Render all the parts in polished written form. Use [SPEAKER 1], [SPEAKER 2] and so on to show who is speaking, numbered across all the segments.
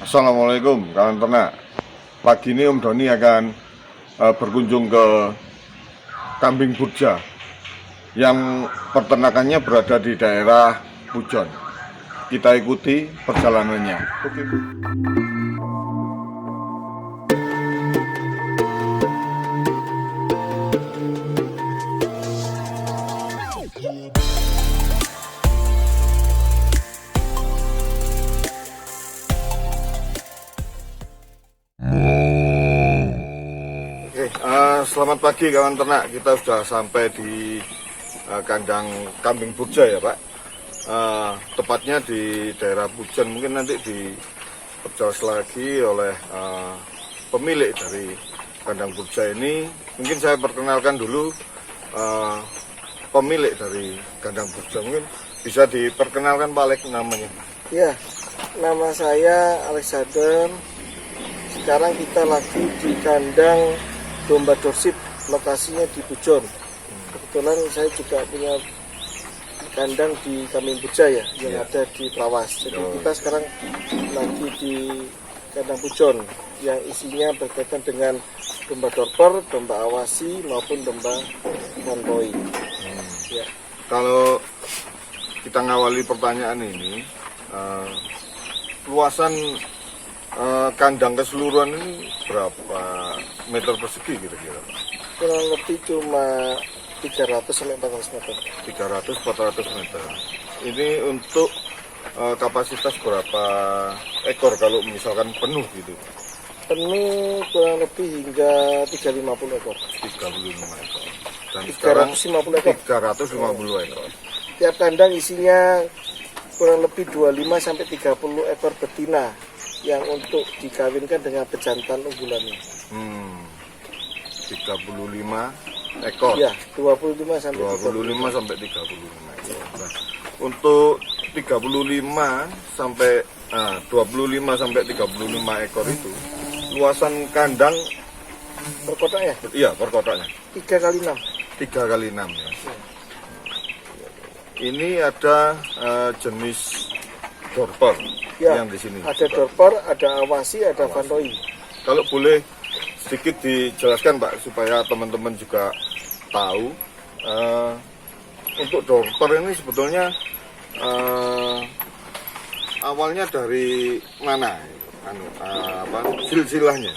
[SPEAKER 1] Assalamualaikum kawan ternak. Pagi ini Om Doni akan berkunjung ke kambing Burja yang peternakannya berada di daerah Pujon. Kita ikuti perjalanannya. Oke. Selamat pagi kawan ternak. Kita sudah sampai di kandang kambing Burja ya Pak. Tepatnya di daerah Pujon. Mungkin nanti diperjelas lagi oleh pemilik dari kandang Burja ini. Mungkin saya perkenalkan dulu pemilik dari kandang Burja. Mungkin bisa diperkenalkan Pak Alex namanya.
[SPEAKER 2] Ya, nama saya Alexander. Sekarang kita lagi di kandang domba Dorsit, lokasinya di Pujon. Kebetulan saya juga punya kandang di kambing Burja ya, yang ada di Trawas. Jadi kita sekarang lagi di kandang Pujon yang isinya berkaitan dengan domba dorper, domba awasi maupun domba konvoi. Ya.
[SPEAKER 1] Kalau kita ngawali pertanyaan ini, luasan kandang keseluruhan ini berapa meter persegi kira-kira?
[SPEAKER 2] Kurang lebih cuma 300 sampai 400 meter.
[SPEAKER 1] 300-400 meter. Ini untuk kapasitas berapa ekor kalau misalkan penuh gitu?
[SPEAKER 2] Penuh kurang lebih hingga 350 ekor.
[SPEAKER 1] 35 ekor. Dan
[SPEAKER 2] 350 ekor.
[SPEAKER 1] 350 ekor.
[SPEAKER 2] Tiap kandang isinya kurang lebih 25 sampai 30 ekor betina yang untuk dikawinkan dengan pejantan unggulannya.
[SPEAKER 1] 35 ekor.
[SPEAKER 2] Ya, 25 sampai
[SPEAKER 1] 35 sampai 35 ekor. Nah, untuk 35 sampai 25 sampai 35 ekor itu luasan kandang
[SPEAKER 2] per kotak ya?
[SPEAKER 1] Iya, per kotaknya.
[SPEAKER 2] 3 kali 6.
[SPEAKER 1] 3 kali 6 ya. Ini ada jenis dorper
[SPEAKER 2] Ya,
[SPEAKER 1] yang di sini.
[SPEAKER 2] ada dorper, ada awasi, ada vanroi.
[SPEAKER 1] Kalau boleh sedikit dijelaskan Pak supaya teman-teman juga tahu, untuk dorper ini sebetulnya awalnya dari mana? Silsilahnya.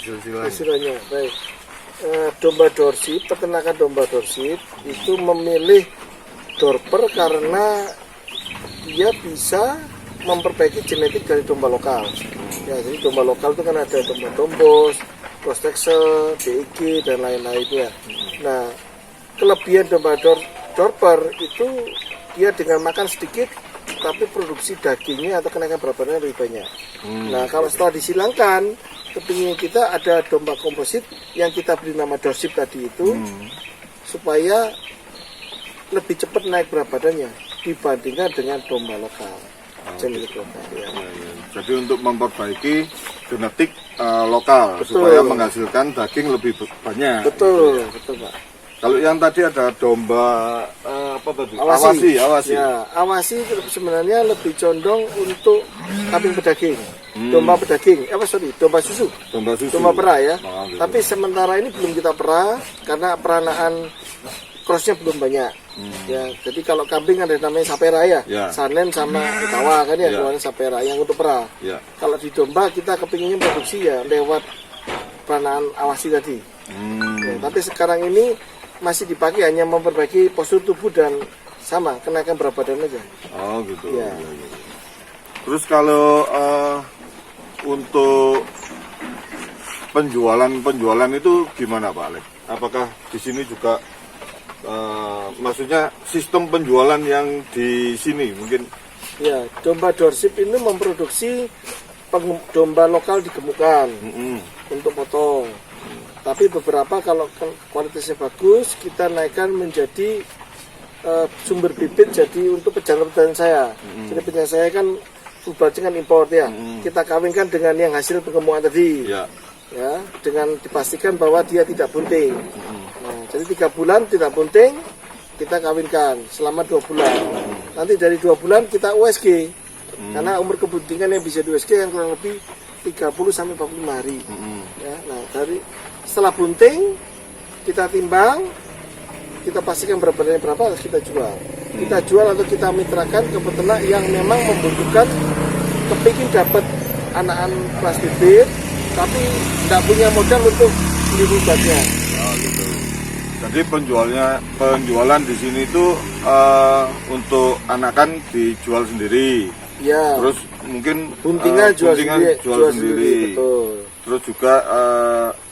[SPEAKER 2] Baik. Domba Dorsit, peternakan domba Dorsit itu memilih dorper karena dia bisa memperbaiki genetik dari domba lokal. Ya, jadi domba lokal itu kan ada domba Dombos, Cross Texel, DEG dan lain-lainnya. Nah, kelebihan domba dorper itu dia dengan makan sedikit tapi produksi dagingnya atau kenaikan berat badannya lebih banyak. Nah, kalau setelah disilangkan, kepingin kita ada domba komposit yang kita beri nama Dorsit tadi itu supaya lebih cepat naik berat badannya dibandingkan dengan domba lokal.
[SPEAKER 1] Jadi untuk memperbaiki genetik lokal. Betul. Supaya menghasilkan daging lebih banyak.
[SPEAKER 2] Betul Pak.
[SPEAKER 1] Kalau yang tadi ada domba apa tadi? Awasi.
[SPEAKER 2] Ya, awasi sebenarnya lebih condong untuk kambing pedaging. Domba pedaging, domba susu. Domba perah ya.
[SPEAKER 1] Gitu.
[SPEAKER 2] Tapi sementara ini belum kita perah karena peranaan crossnya belum banyak. Ya, jadi kalau kambing ada namanya sapera ya, Sanen sama Utawa kan ya, keluarnya sapera yang untuk perah. Kalau di domba kita kepinginnya produksi ya lewat peranaan awasi tadi. Ya, tapi sekarang ini masih dipakai hanya memperbaiki postur tubuh dan sama kenaikan berat badan aja.
[SPEAKER 1] Oh gitu. Ya. Terus kalau untuk penjualan itu gimana Pak Alex? Apakah di sini juga maksudnya sistem penjualan yang di sini mungkin?
[SPEAKER 2] Ya, domba Dorsit ini memproduksi domba lokal digemukkan untuk potong. Tapi beberapa kalau kualitasnya bagus kita naikkan menjadi sumber bibit jadi untuk pejantan saya. Jadi pejantan saya kan full batching kan import ya. Kita kawinkan dengan yang hasil pengemukan tadi. Ya, dengan dipastikan bahwa dia tidak bunting. Nah, jadi 3 bulan tidak bunting, kita kawinkan selama 2 bulan. Nanti dari 2 bulan kita USG. Karena umur kebuntingan yang bisa di USG yang kurang lebih 30 sampai 45 hari. Ya, nah setelah bunting kita timbang, kita pastikan beratnya berapa, kita jual. Kita jual atau kita mitrakan ke peternak yang memang membutuhkan, kepingin dapat anakan kelas bibit tapi tidak punya modal untuk beli bibitnya.
[SPEAKER 1] Oh, gitu. Jadi penjualan di sini itu untuk anakan dijual sendiri.
[SPEAKER 2] Ya.
[SPEAKER 1] Terus mungkin
[SPEAKER 2] buntingan jual sendiri.
[SPEAKER 1] Betul. Terus juga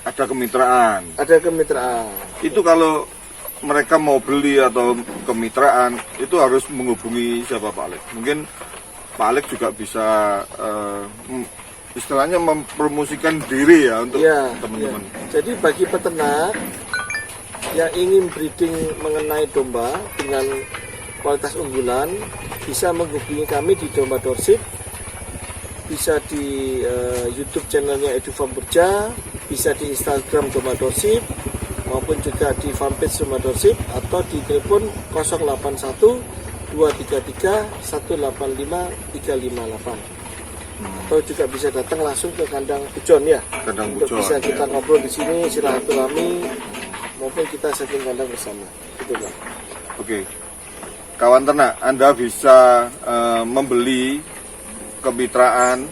[SPEAKER 1] ada kemitraan.
[SPEAKER 2] Ada kemitraan.
[SPEAKER 1] Itu kalau mereka mau beli atau kemitraan itu harus menghubungi siapa Pak Alex? Mungkin Pak Alex juga bisa istilahnya mempromosikan diri ya untuk teman-teman.
[SPEAKER 2] Ya. Jadi bagi peternak yang ingin breeding mengenai domba dengan kualitas unggulan bisa menghubungi kami di Domba Dorsit, bisa di YouTube channelnya Edufarm Burja, bisa di Instagram Domba Dorsit, maupun juga di fanpage Domba Dorsit, atau di telepon 081 233 185 358. Atau juga bisa datang langsung ke kandang Bujon ya.
[SPEAKER 1] Kandang
[SPEAKER 2] Untuk
[SPEAKER 1] Bujon,
[SPEAKER 2] bisa kita ngobrol di sini, silaturahmi, maupun kita setting kandang bersama. Gitu, Pak.
[SPEAKER 1] Oke. Kawan ternak, Anda bisa membeli kemitraan,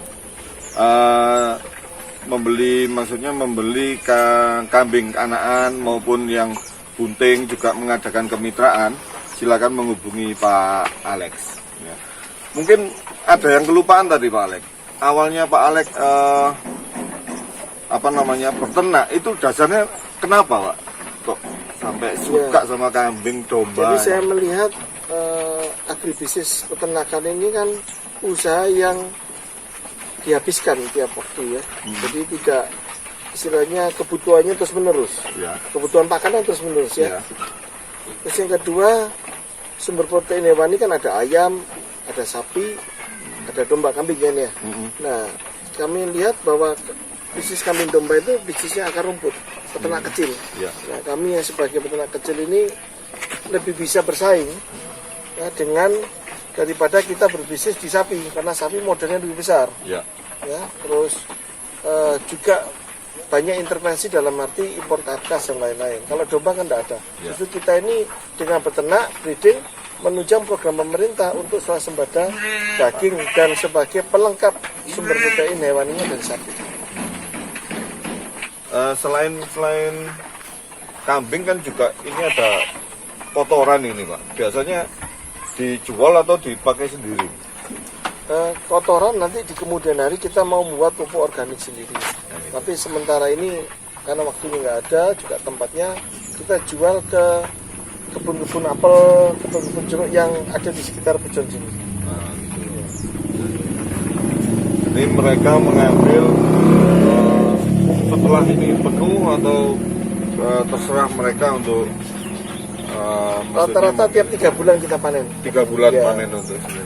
[SPEAKER 1] membeli kambing anakan maupun yang bunting juga mengadakan kemitraan. Silakan menghubungi Pak Alex. Ya. Mungkin ada yang kelupaan tadi Pak Alex. Awalnya Pak Alex peternak itu dasarnya kenapa Pak? Kok sampai suka sama kambing domba?
[SPEAKER 2] Jadi saya melihat agribisnis peternakan ini kan usaha yang dihabiskan tiap waktu ya. Jadi tidak, istilahnya kebutuhannya terus menerus.
[SPEAKER 1] Ya.
[SPEAKER 2] Kebutuhan makanan terus menerus ya. Terus yang kedua, sumber protein hewani kan ada ayam, ada sapi, ada domba, kambing kan ya. Nah, kami lihat bahwa bisnis kambing domba itu bisnisnya akar rumput, peternak kecil.
[SPEAKER 1] Ya.
[SPEAKER 2] Nah, kami yang sebagai peternak kecil ini lebih bisa bersaing ya, dengan daripada kita berbisnis di sapi, karena sapi modalnya lebih besar.
[SPEAKER 1] Ya.
[SPEAKER 2] Ya, terus juga banyak intervensi dalam arti impor karkas dan lain-lain. Kalau domba kan tidak ada.
[SPEAKER 1] Ya.
[SPEAKER 2] Justru kita ini dengan peternak breeding menunjang program pemerintah untuk swasembada daging dan sebagai pelengkap sumber protein hewaninya dari sapi.
[SPEAKER 1] Selain kambing kan juga ini ada kotoran ini Pak. Biasanya dijual atau dipakai sendiri?
[SPEAKER 2] Kotoran nanti di kemudian hari kita mau membuat pupuk organik sendiri. Tapi sementara ini karena waktunya nggak ada, juga tempatnya kita jual ke kebun-kebun apel, kebun-kebun jeruk yang ada di sekitar Bujon sini.
[SPEAKER 1] Nah, gitu. Jadi mereka mengambil setelah ini penuh atau terserah mereka untuk
[SPEAKER 2] rata-rata tiap 3 bulan kita panen.
[SPEAKER 1] 3 bulan
[SPEAKER 2] Ya.
[SPEAKER 1] panen untuk sendiri.